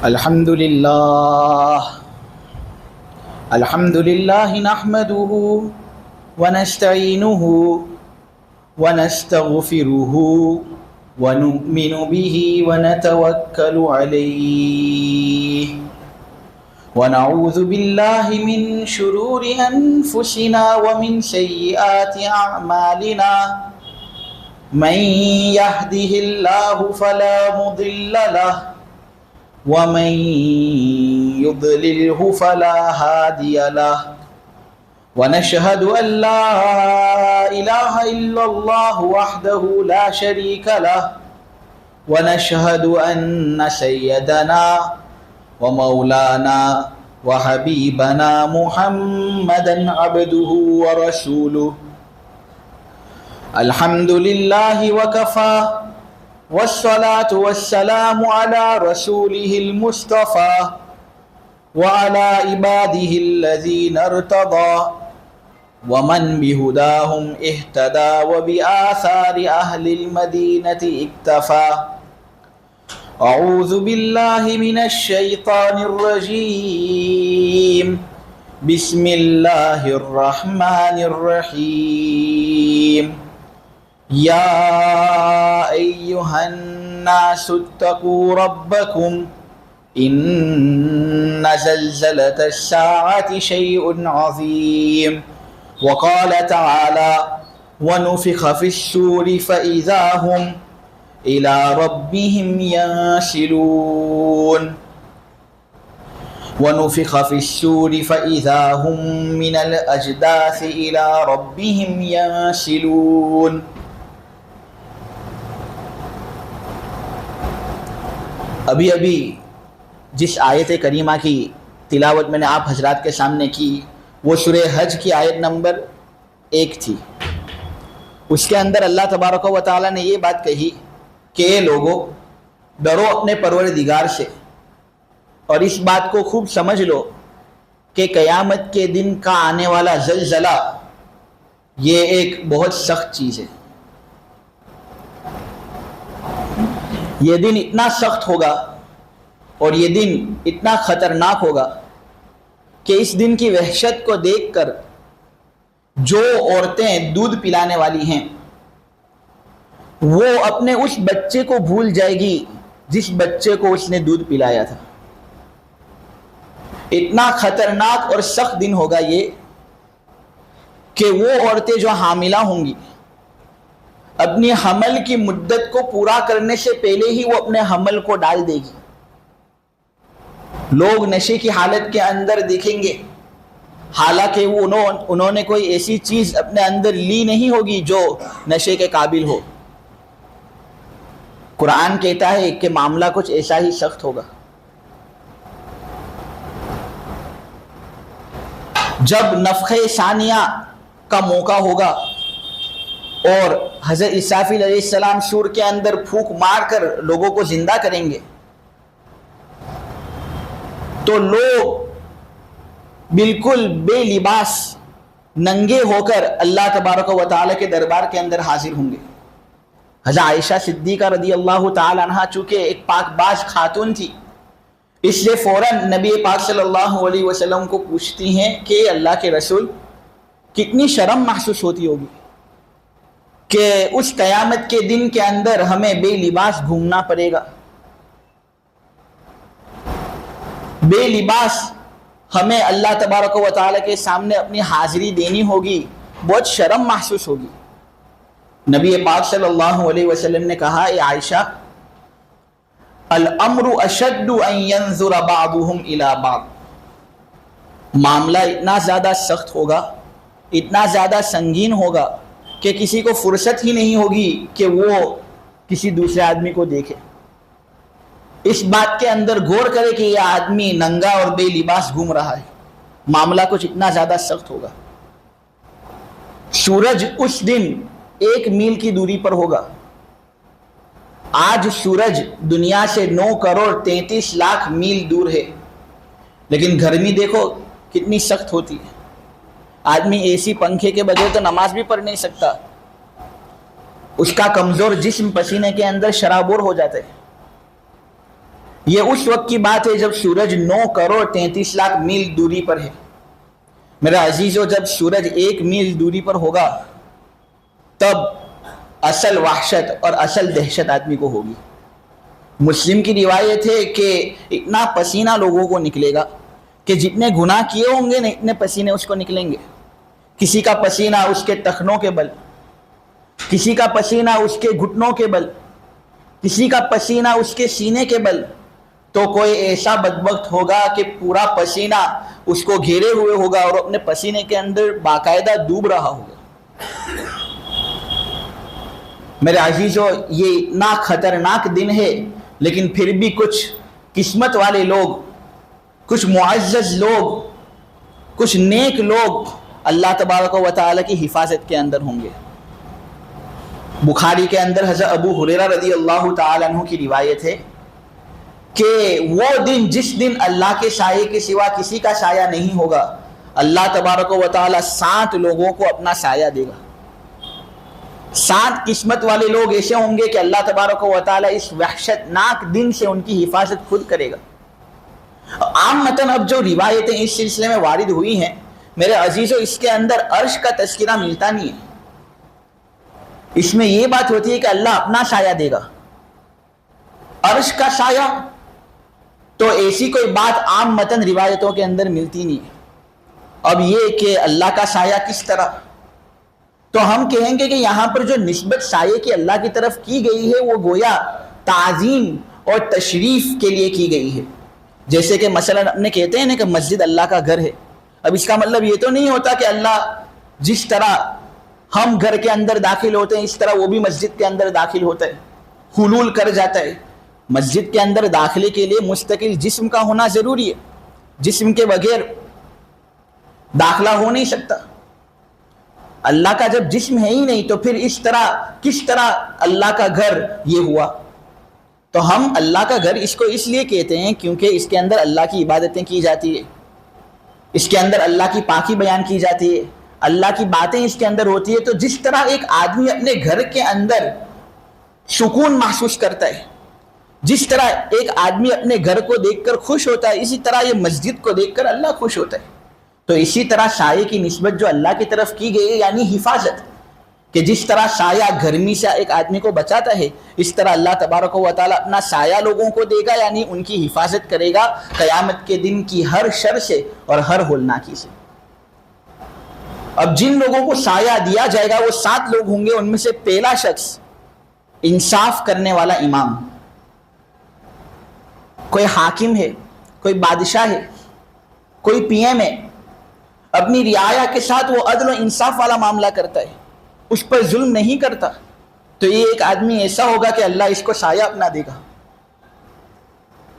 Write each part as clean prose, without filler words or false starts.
الحمد لله نحمده ونستعينه ونستغفره ونؤمن به ونتوكل عليه ونعوذ بالله من شرور أنفسنا ومن سيئات أعمالنا من يهده الله فلا مضل له ومن يضلله فلا هادي له ونشهد أن لا إله إلا الله وحده لا شريك له ونشهد أن سيدنا ومولانا وحبيبنا محمدا عبده ورسوله الحمد لله وكفى والصلاة والسلام على رسوله المصطفى وعلى عباده الذين ارتضى ومن بهداهم اهتدى وبآثار أهل المدينة اكتفى أعوذ بالله من الشيطان الرجيم بسم الله الرحمن الرحيم يا أيها الناس اتقوا ربكم إن زلزلة الساعة شيء عظيم وقال تعالى ونفخ في الصور فإذا هم إلى ربهم ينسلون ونفخ في الصور فإذا هم من الأجداث إلى ربهم ينسلون ابھی جس آیت کریمہ کی تلاوت میں نے آپ حضرات کے سامنے کی وہ سورہ حج کی آیت نمبر 1 تھی۔ اس کے اندر اللہ تبارک و تعالیٰ نے یہ بات کہی کہ اے لوگو ڈرو اپنے پروردگار سے اور اس بات کو خوب سمجھ لو کہ قیامت کے دن کا آنے والا زلزلہ یہ ایک بہت سخت چیز ہے۔ یہ دن اتنا سخت ہوگا اور یہ دن اتنا خطرناک ہوگا کہ اس دن کی وحشت کو دیکھ کر جو عورتیں دودھ پلانے والی ہیں وہ اپنے اس بچے کو بھول جائے گی جس بچے کو اس نے دودھ پلایا تھا۔ اتنا خطرناک اور سخت دن ہوگا یہ کہ وہ عورتیں جو حاملہ ہوں گی اپنی حمل کی مدت کو پورا کرنے سے پہلے ہی وہ اپنے حمل کو ڈال دے گی۔ لوگ نشے کی حالت کے اندر دیکھیں گے حالانکہ انہوں نے کوئی ایسی چیز اپنے اندر لی نہیں ہوگی جو نشے کے قابل ہو۔ قرآن کہتا ہے کہ معاملہ کچھ ایسا ہی سخت ہوگا۔ جب نفخہ ثانیہ کا موقع ہوگا اور حضرت اسرافیل علیہ السلام سور کے اندر پھونک مار کر لوگوں کو زندہ کریں گے تو لوگ بالکل بے لباس ننگے ہو کر اللہ تبارک و تعالیٰ کے دربار کے اندر حاضر ہوں گے۔ حضرت عائشہ صدیقہ رضی اللہ تعالی عنہ چونکہ ایک پاک باز خاتون تھی اس لیے فوراً نبی پاک صلی اللہ علیہ وسلم کو پوچھتی ہیں کہ اللہ کے رسول کتنی شرم محسوس ہوتی ہوگی کہ اس قیامت کے دن کے اندر ہمیں بے لباس گھومنا پڑے گا، بے لباس ہمیں اللہ تبارک و تعالیٰ کے سامنے اپنی حاضری دینی ہوگی، بہت شرم محسوس ہوگی۔ نبی پاک صلی اللہ علیہ وسلم نے کہا اے عائشہ الامر اشد ان ينظر بعضهم الى بعض، معاملہ اتنا زیادہ سخت ہوگا، اتنا زیادہ سنگین ہوگا کہ کسی کو فرصت ہی نہیں ہوگی کہ وہ کسی دوسرے آدمی کو دیکھے۔ اس بات کے اندر غور کرے کہ یہ آدمی ننگا اور بے لباس گھوم رہا ہے، معاملہ کچھ اتنا زیادہ سخت ہوگا۔ سورج اس دن 1 میل کی دوری پر ہوگا۔ آج سورج دنیا سے 9 کروڑ 33 لاکھ میل دور ہے، لیکن گرمی دیکھو کتنی سخت ہوتی ہے۔ آدمی اے سی پنکھے کے بغیر تو نماز بھی پڑھ نہیں سکتا، اس کا کمزور جسم پسینے کے اندر شرابور ہو جاتا ہے۔ یہ اس وقت کی بات ہے جب سورج 9,33,00,000 میل دوری پر ہے۔ میرا عزیزو، جب سورج 1 میل دوری پر ہوگا تب اصل وحشت اور اصل دہشت آدمی کو ہوگی۔ مسلم کی روایت ہے کہ اتنا پسینہ لوگوں کو نکلے گا کہ جتنے گناہ کیے ہوں گے نا اتنے پسینے اس کو نکلیں گے۔ کسی کا پسینہ اس کے ٹخنوں کے بل، کسی کا پسینہ اس کے گھٹنوں کے بل، کسی کا پسینہ اس کے سینے کے بل، تو کوئی ایسا بدبخت ہوگا کہ پورا پسینہ اس کو گھیرے ہوئے ہوگا اور اپنے پسینے کے اندر باقاعدہ ڈوب رہا ہوگا۔ میرے عزیزو، یہ اتنا خطرناک دن ہے، لیکن پھر بھی کچھ قسمت والے لوگ، کچھ معزز لوگ، کچھ نیک لوگ اللہ تبارک و تعالی کی حفاظت کے اندر ہوں گے۔ بخاری کے اندر حضرت ابو ہریرہ رضی اللہ تعالی عنہ کی روایت ہے کہ وہ دن جس دن اللہ کے سائے کے سوا کسی کا سایہ نہیں ہوگا، اللہ تبارک و تعالی 7 لوگوں کو اپنا سایہ دے گا۔ 7 قسمت والے لوگ ایسے ہوں گے کہ اللہ تبارک و تعالی اس وحشت ناک دن سے ان کی حفاظت خود کرے گا۔ عام متن اب جو روایتیں اس سلسلے میں وارد ہوئی ہیں میرے عزیزو، اس کے اندر عرش کا تذکرہ ملتا نہیں ہے۔ اس میں یہ بات ہوتی ہے کہ اللہ اپنا سایہ دے گا۔ عرش کا سایہ تو ایسی کوئی بات عام متن روایتوں کے اندر ملتی نہیں ہے۔ اب یہ کہ اللہ کا سایہ کس طرح، تو ہم کہیں گے کہ یہاں پر جو نسبت سایے کی اللہ کی طرف کی گئی ہے وہ گویا تعظیم اور تشریف کے لیے کی گئی ہے۔ جیسے کہ مثلا اپنے کہتے ہیں نا کہ مسجد اللہ کا گھر ہے، اب اس کا مطلب یہ تو نہیں ہوتا کہ اللہ جس طرح ہم گھر کے اندر داخل ہوتے ہیں اس طرح وہ بھی مسجد کے اندر داخل ہوتا ہے، حلول کر جاتا ہے۔ مسجد کے اندر داخلے کے لیے مستقل جسم کا ہونا ضروری ہے، جسم کے بغیر داخلہ ہو نہیں سکتا۔ اللہ کا جب جسم ہے ہی نہیں تو پھر اس طرح کس طرح اللہ کا گھر یہ ہوا؟ تو ہم اللہ کا گھر اس کو اس لیے کہتے ہیں کیونکہ اس کے اندر اللہ کی عبادتیں کی جاتی ہے، اس کے اندر اللہ کی پاکی بیان کی جاتی ہے، اللہ کی باتیں اس کے اندر ہوتی ہے۔ تو جس طرح ایک آدمی اپنے گھر کے اندر سکون محسوس کرتا ہے، جس طرح ایک آدمی اپنے گھر کو دیکھ کر خوش ہوتا ہے، اسی طرح یہ مسجد کو دیکھ کر اللہ خوش ہوتا ہے۔ تو اسی طرح سائے کی نسبت جو اللہ کی طرف کی گئی ہے یعنی حفاظت، کہ جس طرح سایہ گرمی سے ایک آدمی کو بچاتا ہے اس طرح اللہ تبارک و تعالیٰ اپنا سایہ لوگوں کو دے گا، یعنی ان کی حفاظت کرے گا قیامت کے دن کی ہر شر سے اور ہر ہولناکی سے۔ اب جن لوگوں کو سایہ دیا جائے گا وہ 7 لوگ ہوں گے۔ ان میں سے پہلا شخص انصاف کرنے والا امام، کوئی حاکم ہے، کوئی بادشاہ ہے، کوئی پی ایم ہے، اپنی رعایا کے ساتھ وہ عدل و انصاف والا معاملہ کرتا ہے، اس پر ظلم نہیں کرتا، تو یہ ایک آدمی ایسا ہوگا کہ اللہ اس کو سایہ اپنا دے گا،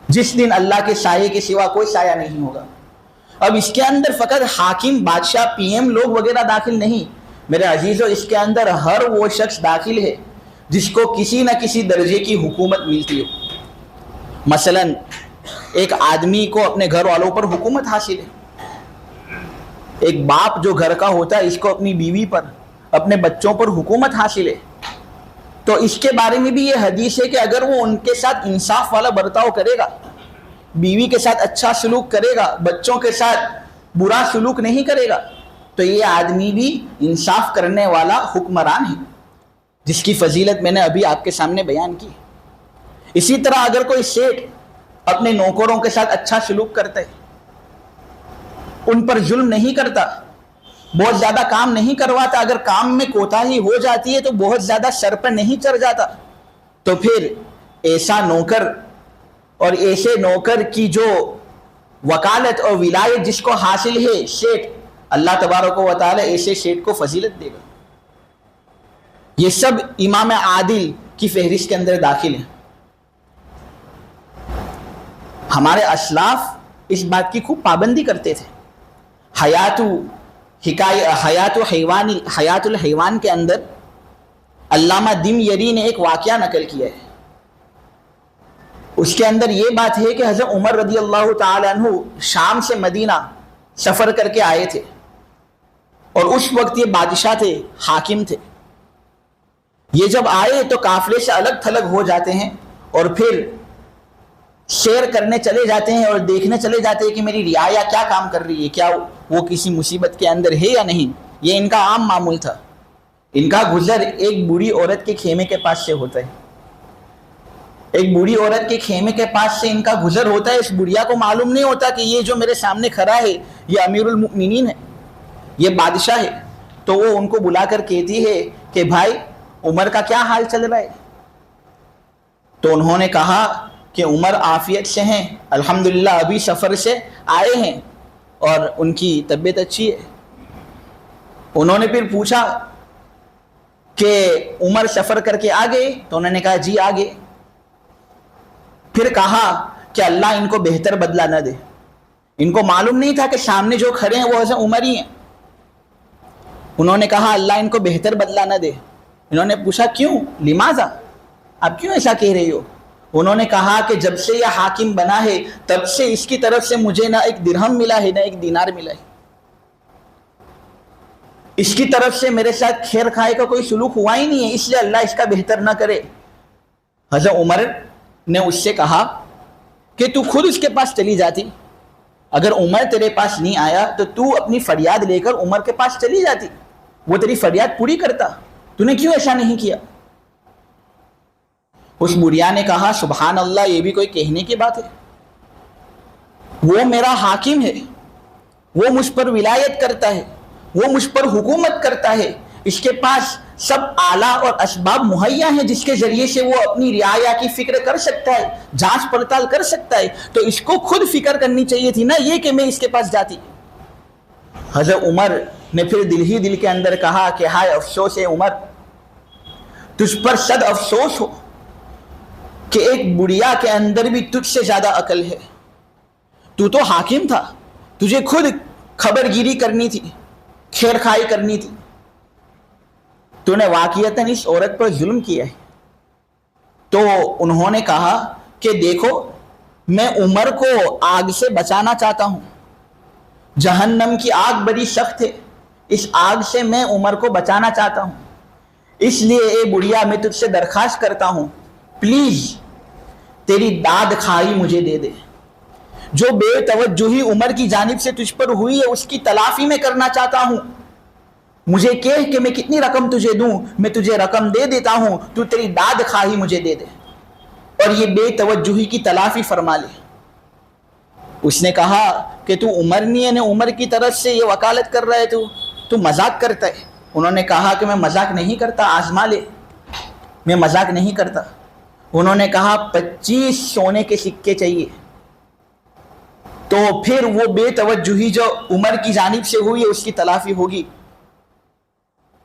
جس دن اللہ کے سائے کے سوا کوئی سایہ نہیں ہوگا۔ اب اس کے اندر فقط حاکم، بادشاہ، پی ایم لوگ وغیرہ داخل نہیں میرے عزیزو، اس کے اندر ہر وہ شخص داخل ہے جس کو کسی نہ کسی درجے کی حکومت ملتی ہو۔ مثلا ایک آدمی کو اپنے گھر والوں پر حکومت حاصل ہے، ایک باپ جو گھر کا ہوتا ہے اس کو اپنی بیوی پر، اپنے بچوں پر حکومت حاصل ہے، تو اس کے بارے میں بھی یہ حدیث ہے کہ اگر وہ ان کے ساتھ انصاف والا برتاؤ کرے گا، بیوی کے ساتھ اچھا سلوک کرے گا، بچوں کے ساتھ برا سلوک نہیں کرے گا، تو یہ آدمی بھی انصاف کرنے والا حکمران ہے، جس کی فضیلت میں نے ابھی آپ کے سامنے بیان کی۔ اسی طرح اگر کوئی سیٹ اپنے نوکروں کے ساتھ اچھا سلوک کرتا ہے، ان پر ظلم نہیں کرتا، بہت زیادہ کام نہیں کرواتا، اگر کام میں کوتاہی ہو جاتی ہے تو بہت زیادہ سر پر نہیں چڑھ جاتا، تو پھر ایسا نوکر اور ایسے نوکر کی جو وکالت اور ولایت جس کو حاصل ہے شیٹ، اللہ تبارک و تعالی ایسے شیٹ کو فضیلت دے گا۔ یہ سب امام عادل کی فہرست کے اندر داخل ہیں۔ ہمارے اسلاف اس بات کی خوب پابندی کرتے تھے۔ حیات الحیوان کے اندر علامہ دمیری نے ایک واقعہ نقل کیا ہے، اس کے اندر یہ بات ہے کہ حضرت عمر رضی اللہ تعالی عنہ شام سے مدینہ سفر کر کے آئے تھے، اور اس وقت یہ بادشاہ تھے، حاکم تھے۔ یہ جب آئے تو قافلے سے الگ تھلگ ہو جاتے ہیں، اور پھر شیئر کرنے چلے جاتے ہیں اور دیکھنے چلے جاتے ہیں کہ میری رعایا کیا کام کر رہی ہے, کیا وہ کسی مصیبت کے اندر ہے یا نہیں. یہ ان کا عام معمول تھا. ان کا گزر ایک بوڑھی عورت کے خیمے کے پاس سے ہوتا ہے. ایک بوڑھی عورت کے خیمے کے پاس سے ان کا گزر ہوتا ہے. اس بڑھیا کو معلوم نہیں ہوتا کہ یہ جو میرے سامنے کھڑا ہے یہ امیر المؤمنین ہے, یہ بادشاہ ہے. تو وہ ان کو بلا کر کہتی ہے کہ بھائی عمر کا کیا حال چل رہا ہے؟ تو انہوں نے کہا کہ عمر عافیت سے ہیں, الحمدللہ ابھی سفر سے آئے ہیں اور ان کی طبیعت اچھی ہے. انہوں نے پھر پوچھا کہ عمر سفر کر کے آ گئے؟ تو انہوں نے کہا جی آ گئے. پھر کہا کہ اللہ ان کو بہتر بدلہ نہ دے. ان کو معلوم نہیں تھا کہ سامنے جو کھڑے ہیں وہ حضرت عمر ہی ہیں. انہوں نے کہا اللہ ان کو بہتر بدلہ نہ دے. انہوں نے پوچھا کیوں, لماذا, آپ کیوں ایسا کہہ رہی ہو؟ انہوں نے کہا کہ جب سے یہ حاکم بنا ہے تب سے اس کی طرف سے مجھے نہ ایک درہم ملا ہے نہ ایک دینار ملا ہے. اس کی طرف سے میرے ساتھ خیر خواہی کا کوئی سلوک ہوا ہی نہیں ہے, اس لیے اللہ اس کا بہتر نہ کرے. حضرت عمر نے اس سے کہا کہ تو خود اس کے پاس چلی جاتی. اگر عمر تیرے پاس نہیں آیا تو تو اپنی فریاد لے کر عمر کے پاس چلی جاتی, وہ تیری فریاد پوری کرتا. تو نے کیوں ایسا نہیں کیا؟ اس بڑھیا نے کہا سبحان اللہ, یہ بھی کوئی کہنے کی بات ہے. وہ میرا حاکم ہے, وہ مجھ پر ولایت کرتا ہے, وہ مجھ پر حکومت کرتا ہے, اس کے پاس سب آلہ اور اسباب مہیا ہیں جس کے ذریعے سے وہ اپنی رعایا کی فکر کر سکتا ہے, جانچ پڑتال کر سکتا ہے. تو اس کو خود فکر کرنی چاہیے تھی, نہ یہ کہ میں اس کے پاس جاتی. حضرت عمر نے پھر دل ہی دل کے اندر کہا کہ ہائے افسوس ہے عمر, تجھ پر صد افسوس ہو کہ ایک بڑھیا کے اندر بھی تجھ سے زیادہ عقل ہے. تو تو حاکم تھا, تجھے خود خبر گیری کرنی تھی, خیر خواہی کرنی تھی. تو نے واقعتاً اس عورت پر ظلم کیا ہے. تو انہوں نے کہا کہ دیکھو میں عمر کو آگ سے بچانا چاہتا ہوں. جہنم کی آگ بڑی سخت ہے, اس آگ سے میں عمر کو بچانا چاہتا ہوں. اس لیے اے بڑھیا میں تجھ سے درخواست کرتا ہوں پلیز تیری داد خواہی مجھے دے دے. جو بے توجہی عمر کی جانب سے تجھ پر ہوئی ہے اس کی تلافی میں کرنا چاہتا ہوں. مجھے کہہ کہ میں کتنی رقم تجھے دوں, میں تجھے رقم دے دیتا ہوں, تو تیری داد خواہی مجھے دے دے اور یہ بے توجہی کی تلافی فرما لے. اس نے کہا کہ تو عمر نہیں ہے, عمر کی طرف سے یہ وکالت کر رہا ہے, تو مذاق کرتا ہے. انہوں نے کہا کہ میں مذاق نہیں کرتا, آزما لے, میں مذاق نہیں کرتا. انہوں نے کہا 25 سونے کے سکے چاہیے. تو پھر وہ بے توجہی جو عمر کی جانب سے ہوئی ہے اس کی تلافی ہوگی.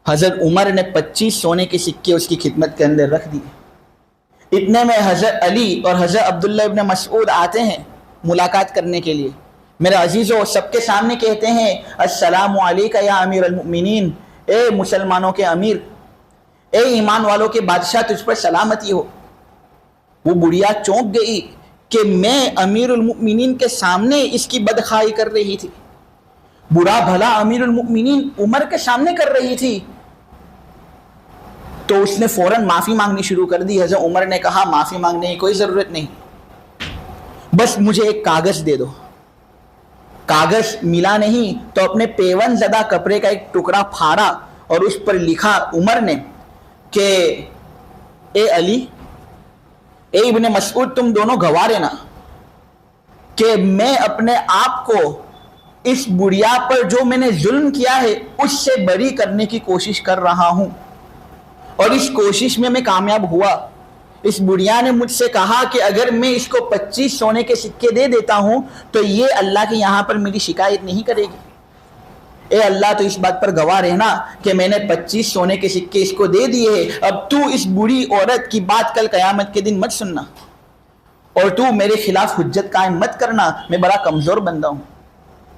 حضرت عمر نے 25 سونے کے سکے اس کی خدمت کے اندر رکھ دیے. اتنے میں حضرت علی اور حضرت عبداللہ ابن مسعود آتے ہیں ملاقات کرنے کے لیے. میرے عزیزو سب کے سامنے کہتے ہیں السلام علیکہ یا امیر المؤمنین, اے مسلمانوں کے امیر, اے ایمان والوں کے بادشاہ, تجھ پر سلامتی ہو. وہ بڑھیا چونک گئی کہ میں امیر المؤمنین کے سامنے اس کی بدخواہی کر رہی تھی. برا بھلا امیر المؤمنین عمر کے سامنے کر رہی تھی. تو اس نے فوراً معافی مانگنی شروع کر دی. حضرت عمر نے کہا معافی مانگنے کی کوئی ضرورت نہیں, بس مجھے ایک کاغذ دے دو. کاغذ ملا نہیں تو اپنے پیون زدہ کپڑے کا ایک ٹکڑا پھاڑا اور اس پر لکھا عمر نے کہ اے علی, اے ابن مسعود, تم دونوں گواہ رہنا کہ میں اپنے آپ کو اس بڑھیا پر جو میں نے ظلم کیا ہے اس سے بری کرنے کی کوشش کر رہا ہوں, اور اس کوشش میں میں کامیاب ہوا. اس بڑھیا نے مجھ سے کہا کہ اگر میں اس کو 25 سونے کے سکے دے دیتا ہوں تو یہ اللہ کے یہاں پر میری شکایت نہیں کرے گی. اے اللہ تو اس بات پر گواہ رہنا کہ میں نے 25 سونے کے سکے اس کو دے دیے. اب تو اس بوڑھی عورت کی بات کل قیامت کے دن مت سننا اور تو میرے خلاف حجت قائم مت کرنا, میں بڑا کمزور بندہ ہوں.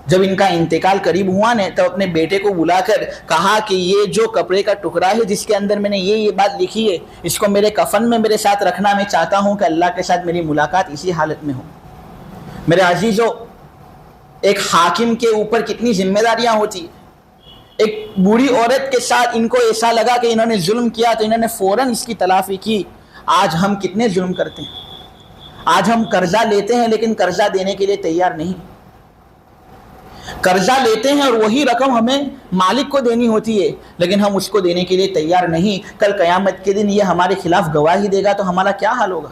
جب ان کا انتقال قریب ہوا نے تب اپنے بیٹے کو بلا کر کہا کہ یہ جو کپڑے کا ٹکڑا ہے جس کے اندر میں نے یہ بات لکھی ہے اس کو میرے کفن میں میرے ساتھ رکھنا, میں چاہتا ہوں کہ اللہ کے ساتھ میری ملاقات اسی حالت میں ہو. میرے عزیزو ایک حاکم کے اوپر کتنی ذمہ داریاں ہوتی. ایک بوڑھی عورت کے ساتھ ان کو ایسا لگا کہ انہوں نے ظلم کیا تو انہوں نے فوراً اس کی تلافی کی. آج ہم کتنے ظلم کرتے ہیں, آج ہم قرضہ لیتے ہیں لیکن قرضہ دینے کے لیے تیار نہیں. قرضہ لیتے ہیں اور وہی رقم ہمیں مالک کو دینی ہوتی ہے لیکن ہم اس کو دینے کے لیے تیار نہیں. کل قیامت کے دن یہ ہمارے خلاف گواہی دے گا تو ہمارا کیا حال ہوگا؟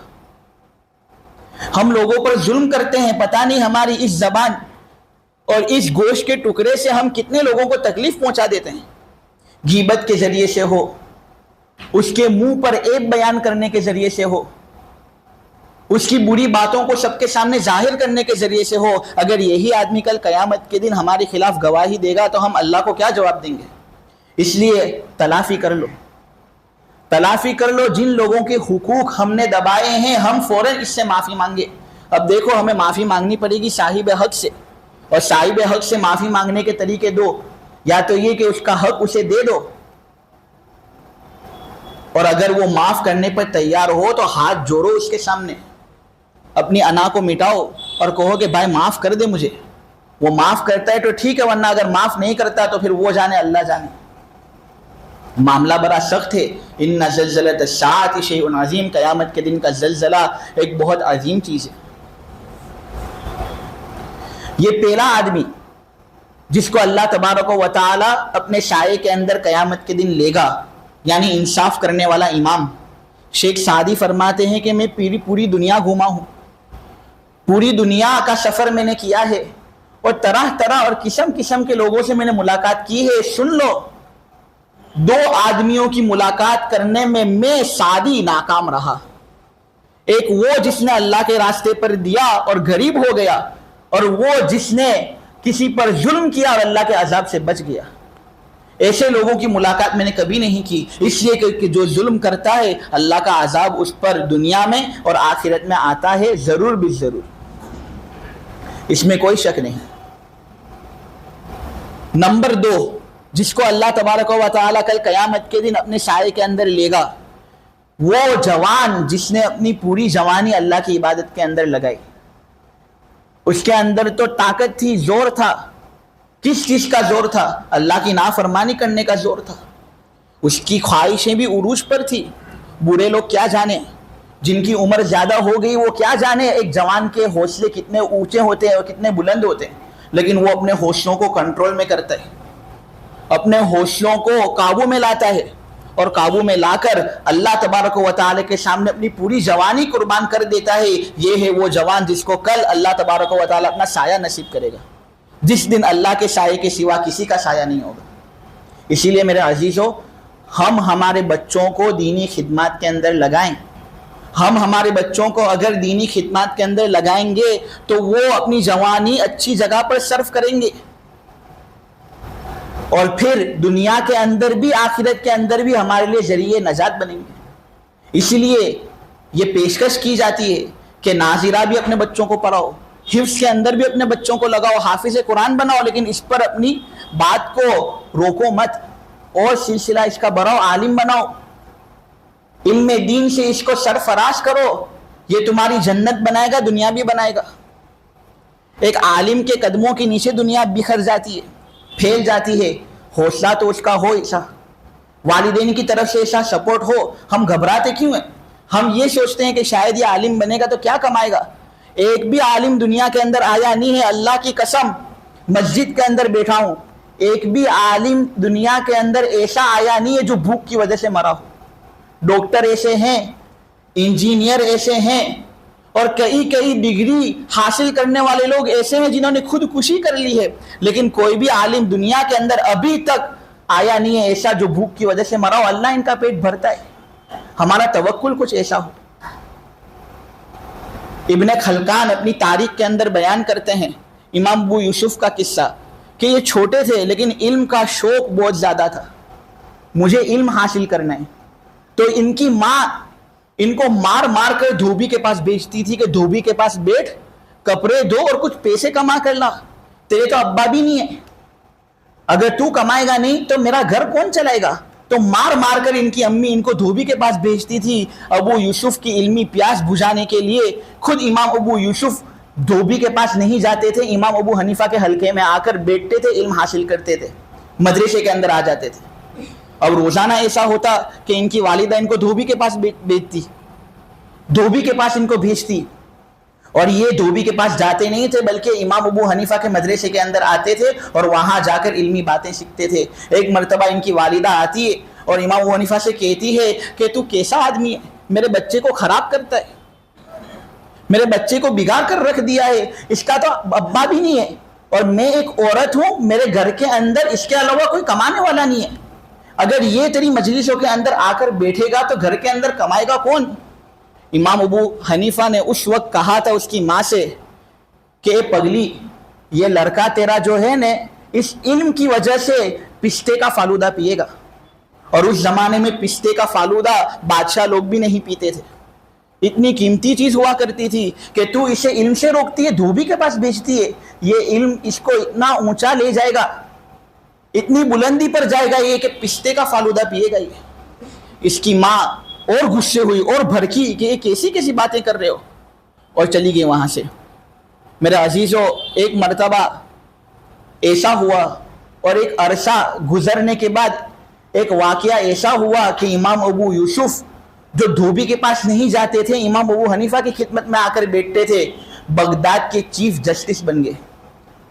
ہم لوگوں پر ظلم کرتے ہیں، پتہ نہیں ہماری اس زبان اور اس گوشت کے ٹکڑے سے ہم کتنے لوگوں کو تکلیف پہنچا دیتے ہیں. غیبت کے ذریعے سے ہو، اس کے منہ پر عیب بیان کرنے کے ذریعے سے ہو، اس کی بری باتوں کو سب کے سامنے ظاہر کرنے کے ذریعے سے ہو. اگر یہی آدمی کل قیامت کے دن ہمارے خلاف گواہی دے گا تو ہم اللہ کو کیا جواب دیں گے؟ اس لیے تلافی کر لو، تلافی کر لو. جن لوگوں کے حقوق ہم نے دبائے ہیں ہم فوراً اس سے معافی مانگے. اب دیکھو ہمیں معافی مانگنی پڑے گی صاحب حق سے، اور صاحب حق سے معافی مانگنے کے طریقے دو. یا تو یہ کہ اس کا حق اسے دے دو، اور اگر وہ معاف کرنے پر تیار ہو تو ہاتھ جوڑو اس کے سامنے، اپنی انا کو مٹاؤ اور کہو کہ بھائی معاف کر دے مجھے. وہ معاف کرتا ہے تو ٹھیک ہے، ورنہ اگر معاف نہیں کرتا تو پھر وہ جانے اللہ جانے. معاملہ بڑا سخت ہے. ان زلزلۃ الساعۃ شیء عظیم، قیامت کے دن کا زلزلہ ایک بہت عظیم چیز ہے. یہ پہلا آدمی جس کو اللہ تبارک و تعالی اپنے سائے کے اندر قیامت کے دن لے گا، یعنی انصاف کرنے والا امام. شیخ سعدی فرماتے ہیں کہ میں پوری دنیا گھوما ہوں، پوری دنیا کا سفر میں نے کیا ہے، اور طرح طرح اور قسم قسم کے لوگوں سے میں نے ملاقات کی ہے. سن لو، دو آدمیوں کی ملاقات کرنے میں سعدی ناکام رہا. ایک وہ جس نے اللہ کے راستے پر دیا اور غریب ہو گیا، اور وہ جس نے کسی پر ظلم کیا اور اللہ کے عذاب سے بچ گیا. ایسے لوگوں کی ملاقات میں نے کبھی نہیں کی، اس لیے کہ جو ظلم کرتا ہے اللہ کا عذاب اس پر دنیا میں اور آخرت میں آتا ہے ضرور بالضرور، اس میں کوئی شک نہیں. نمبر 2 جس کو اللہ تبارک و تعالیٰ کل قیامت کے دن اپنے سائے کے اندر لے گا، وہ جوان جس نے اپنی پوری جوانی اللہ کی عبادت کے اندر لگائی. اس کے اندر تو طاقت تھی، زور تھا. کس چیز کا زور تھا؟ اللہ کی نافرمانی کرنے کا زور تھا. اس کی خواہشیں بھی عروج پر تھی. بوڑھے لوگ کیا جانے، جن کی عمر زیادہ ہو گئی وہ کیا جانے ایک جوان کے حوصلے کتنے اونچے ہوتے ہیں اور کتنے بلند ہوتے ہیں. لیکن وہ اپنے حوصلوں کو کنٹرول میں کرتا ہے، اپنے حوصلوں کو قابو میں لاتا ہے، اور قابو میں لا کر اللہ تبارک و تعالی کے سامنے اپنی پوری جوانی قربان کر دیتا ہے. یہ ہے وہ جوان جس کو کل اللہ تبارک و تعالی اپنا سایہ نصیب کرے گا، جس دن اللہ کے سائے کے سوا کسی کا سایہ نہیں ہوگا. اسی لیے میرے عزیزو، ہم ہمارے بچوں کو دینی خدمات کے اندر لگائیں. ہم ہمارے بچوں کو اگر دینی خدمات کے اندر لگائیں گے تو وہ اپنی جوانی اچھی جگہ پر صرف کریں گے، اور پھر دنیا کے اندر بھی آخرت کے اندر بھی ہمارے لیے ذریعے نجات بنیں گے. اسی لیے یہ پیشکش کی جاتی ہے کہ ناظرہ بھی اپنے بچوں کو پڑھاؤ، حفظ کے اندر بھی اپنے بچوں کو لگاؤ، حافظ قرآن بناؤ، لیکن اس پر اپنی بات کو روکو مت، اور سلسلہ اس کا بڑھاؤ، عالم بناؤ، علم دین سے اس کو سرفراز کرو. یہ تمہاری جنت بنائے گا، دنیا بھی بنائے گا. ایک عالم کے قدموں کے نیچے دنیا بکھر جاتی ہے، پھیل جاتی ہے. حوصلہ تو اس کا ہو ایسا، والدین کی طرف سے ایسا سپورٹ ہو. ہم گھبراتے کیوں ہیں؟ ہم یہ سوچتے ہیں کہ شاید یہ عالم بنے گا تو کیا کمائے گا. ایک بھی عالم دنیا کے اندر آیا نہیں ہے، اللہ کی قسم مسجد کے اندر بیٹھا ہوں، ایک بھی عالم دنیا کے اندر ایسا آیا نہیں ہے جو بھوک کی وجہ سے مرا ہو. ڈاکٹر ایسے ہیں، انجینئر ایسے ہیں، اور کئی ڈگری حاصل کرنے والے لوگ ایسے ہیں جنہوں نے خودکشی کر لی ہے، لیکن کوئی بھی عالم دنیا کے اندر ابھی تک آیا نہیں ہے ایسا جو بھوک کی وجہ سے مرا ہو. اللہ ان کا پیٹ بھرتا ہے. ہمارا توکل کچھ ایسا ہو. ابن خلقان اپنی تاریخ کے اندر بیان کرتے ہیں امام ابو یوسف کا قصہ کہ یہ چھوٹے تھے لیکن علم کا شوق بہت زیادہ تھا. مجھے علم حاصل کرنا ہے، تو ان کی ماں ان کو مار مار کر دھوبی کے پاس بھیجتی تھی کہ دھوبی کے پاس بیٹھ، کپڑے دو اور کچھ پیسے کما کر لا. تیرے تو ابا بھی نہیں ہے، اگر تو کمائے گا نہیں تو میرا گھر کون چلائے گا. تو مار مار کر ان کی امی ان کو دھوبی کے پاس بھیجتی تھی. ابو یوسف کی علمی پیاس بجھانے کے لیے خود امام ابو یوسف دھوبی کے پاس نہیں جاتے تھے، امام ابو حنیفہ کے حلقے میں آ کر بیٹھتے تھے، علم حاصل کرتے تھے، مدرسے کے اندر آ جاتے تھے. اب روزانہ ایسا ہوتا کہ ان کی والدہ ان کو دھوبی کے پاس بھیجتی، دھوبی کے پاس ان کو بھیجتی. اور یہ دھوبی کے پاس جاتے نہیں تھے بلکہ امام ابو حنیفہ کے مدرسے کے اندر آتے تھے اور وہاں جا کر علمی باتیں سیکھتے تھے۔ ایک مرتبہ ان کی والدہ آتی ہے اور امام ابو حنیفہ سے کہتی ہے کہ تو کیسا آدمی ہے، میرے بچے کو خراب کرتا ہے، میرے بچے کو بگاڑ کر رکھ دیا ہے، اس کا تو ابا بھی نہیں ہے، اور میں ایک عورت ہوں، میرے گھر کے اندر اس کے علاوہ کوئی کمانے والا نہیں ہے، اگر یہ تیری مجلسوں کے اندر آ کر بیٹھے گا تو گھر کے اندر کمائے گا کون؟ امام ابو حنیفہ نے اس وقت کہا تھا اس کی ماں سے کہ اے پگلی، یہ لڑکا تیرا جو ہے نا اس علم کی وجہ سے پستے کا فالودہ پیے گا، اور اس زمانے میں پستے کا فالودہ بادشاہ لوگ بھی نہیں پیتے تھے، اتنی قیمتی چیز ہوا کرتی تھی کہ تو اسے علم سے روکتی ہے، دھوبی کے پاس بیچتی ہے، یہ علم اس کو اتنا اونچا لے جائے گا، اتنی بلندی پر جائے گا یہ کہ پستے کا فالودہ پیے گا یہ۔ اس کی ماں اور غصے ہوئی اور بھڑکی کہ یہ کیسی کیسی باتیں کر رہے ہو، اور چلی گئی وہاں سے۔ میرے عزیزو، ایک مرتبہ ایسا ہوا اور ایک عرصہ گزرنے کے بعد ایک واقعہ ایسا ہوا کہ امام ابو یوسف جو دھوبی کے پاس نہیں جاتے تھے، امام ابو حنیفہ کی خدمت میں آ کر بیٹھتے تھے، بغداد کے چیف جسٹس بن گئے،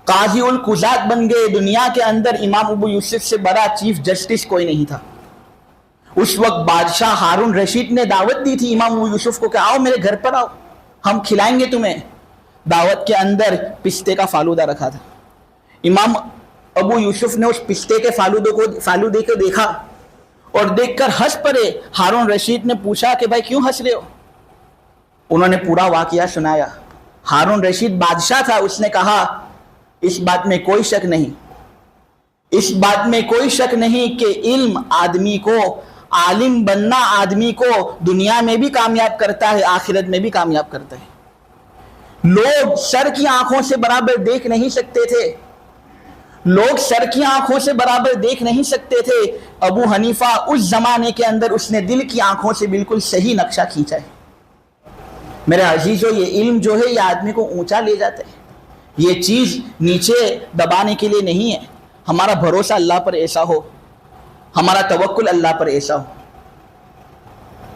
قاضی القضات بن گئے۔ دنیا کے اندر امام ابو یوسف سے بڑا چیف جسٹس کوئی نہیں تھا۔ اس وقت بادشاہ ہارون رشید نے دعوت دی تھی امام ابو یوسف کو کہ آؤ میرے گھر پر آؤ، ہم کھلائیں گے تمہیں۔ دعوت کے اندر پستے کا فالودہ رکھا تھا۔ امام ابو یوسف نے اس پستے کے فالودے کو دیکھا اور دیکھ کر ہنس پڑے۔ ہارون رشید نے پوچھا کہ بھائی کیوں ہنس رہے ہو؟ انہوں نے پورا واقعہ سنایا۔ ہارون رشید بادشاہ تھا، اس نے کہا اس بات میں کوئی شک نہیں، اس بات میں کوئی شک نہیں کہ علم آدمی کو، عالم بننا آدمی کو دنیا میں بھی کامیاب کرتا ہے، آخرت میں بھی کامیاب کرتا ہے۔ لوگ سر کی آنکھوں سے برابر دیکھ نہیں سکتے تھے، لوگ سر کی آنکھوں سے برابر دیکھ نہیں سکتے تھے، ابو حنیفہ اس زمانے کے اندر اس نے دل کی آنکھوں سے بالکل صحیح نقشہ کھینچا ہے۔ میرے عزیزو، یہ علم جو ہے یہ آدمی کو اونچا لے جاتا ہے، یہ چیز نیچے دبانے کے لیے نہیں ہے۔ ہمارا بھروسہ اللہ پر ایسا ہو، ہمارا توکل اللہ پر ایسا ہو۔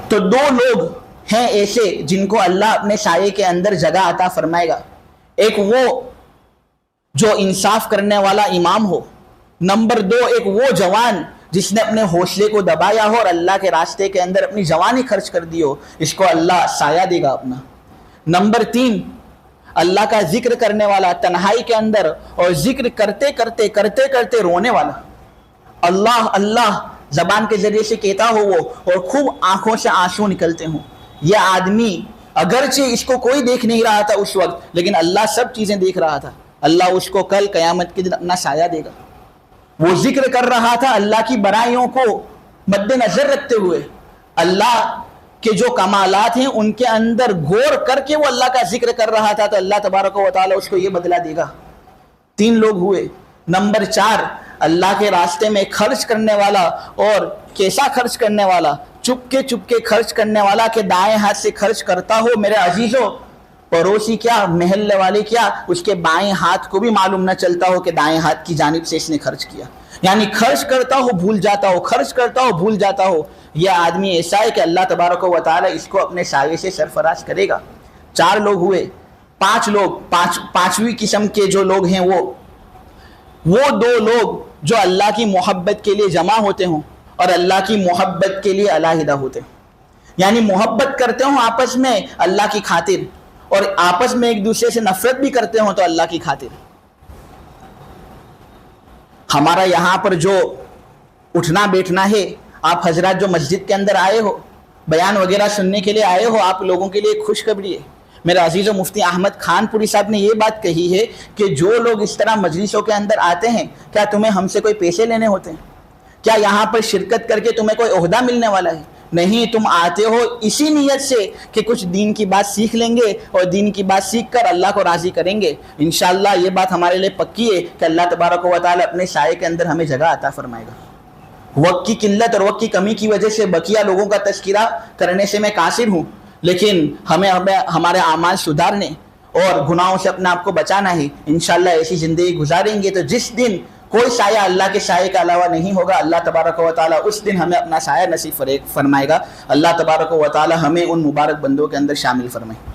تو دو لوگ ہیں ایسے جن کو اللہ اپنے سائے کے اندر جگہ عطا فرمائے گا۔ ایک وہ جو انصاف کرنے والا امام ہو، نمبر دو ایک وہ جوان جس نے اپنے حوصلے کو دبایا ہو اور اللہ کے راستے کے اندر اپنی جوانی خرچ کر دی ہو، اس کو اللہ سایہ دے گا اپنا۔ نمبر تین اللہ کا ذکر کرنے والا، تنہائی کے اندر اور ذکر کرتے کرتے رونے والا، اللہ اللہ زبان کے ذریعے سے کہتا ہو وہ اور خوب آنکھوں سے آنسو نکلتے ہوں۔ یہ آدمی اگرچہ اس کو کوئی دیکھ نہیں رہا تھا اس وقت، لیکن اللہ سب چیزیں دیکھ رہا تھا۔ اللہ اس کو کل قیامت کے دن اپنا سایہ دے گا۔ وہ ذکر کر رہا تھا اللہ کی برائیوں کو مد نظر رکھتے ہوئے، اللہ کہ جو کمالات ہیں ان کے اندر غور کر کے وہ اللہ کا ذکر کر رہا تھا، تو اللہ تبارک و تعالی اس کو یہ بدلہ دے گا۔ تین لوگ ہوئے۔ نمبر چار اللہ کے راستے میں خرچ کرنے والا، اور کیسا خرچ کرنے والا؟ چپ کے خرچ کرنے والا کہ دائیں ہاتھ سے خرچ کرتا ہو۔ میرے عزیزو، پڑوسی کیا، محلے والے کیا، اس کے بائیں ہاتھ کو بھی معلوم نہ چلتا ہو کہ دائیں ہاتھ کی جانب سے اس نے خرچ کیا، یعنی خرچ کرتا ہو بھول جاتا ہو، خرچ کرتا ہو بھول جاتا ہو۔ یہ آدمی ایسا ہے کہ اللہ تبارک و تعالی اس کو اپنے سائے سے سرفراز کرے گا۔ چار لوگ ہوئے۔ پانچ لوگ، پانچویں قسم کے جو لوگ ہیں وہ دو لوگ جو اللہ کی محبت کے لیے جمع ہوتے ہوں اور اللہ کی محبت کے لیے علیحدہ ہوتے ہیں، یعنی محبت کرتے ہوں آپس میں اللہ کی خاطر، اور آپس میں ایک دوسرے سے نفرت بھی کرتے ہوں تو اللہ کی خاطر۔ ہمارا یہاں پر جو اٹھنا بیٹھنا ہے، آپ حضرات جو مسجد کے اندر آئے ہو، بیان وغیرہ سننے کے لیے آئے ہو، آپ لوگوں کے لیے ایک خوشخبری ہے۔ میرے عزیز و مفتی احمد خان پوری صاحب نے یہ بات کہی ہے کہ جو لوگ اس طرح مجلسوں کے اندر آتے ہیں، کیا تمہیں ہم سے کوئی پیسے لینے ہوتے ہیں؟ کیا یہاں پر شرکت کر کے تمہیں کوئی عہدہ ملنے والا ہے؟ نہیں، تم آتے ہو اسی نیت سے کہ کچھ دین کی بات سیکھ لیں گے اور دین کی بات سیکھ کر اللہ کو راضی کریں گے۔ انشاءاللہ یہ بات ہمارے لیے پکی ہے کہ اللہ تبارک و تعالی اپنے سائے کے اندر ہمیں جگہ عطا فرمائے گا۔ وقت کی قلت اور وقت کی کمی کی وجہ سے بقیہ لوگوں کا تذکرہ کرنے سے میں قاصر ہوں، لیکن ہمیں ہمارے اعمال سدھارنے اور گناہوں سے اپنے آپ کو بچانا ہے۔ انشاءاللہ ایسی زندگی گزاریں گے تو جس دن کوئی سایہ اللہ کے سائے کے علاوہ نہیں ہوگا، اللہ تبارک و تعالی اس دن ہمیں اپنا سایہ نصیب فرمائے گا۔ اللہ تبارک و تعالی ہمیں ان مبارک بندوں کے اندر شامل فرمائے۔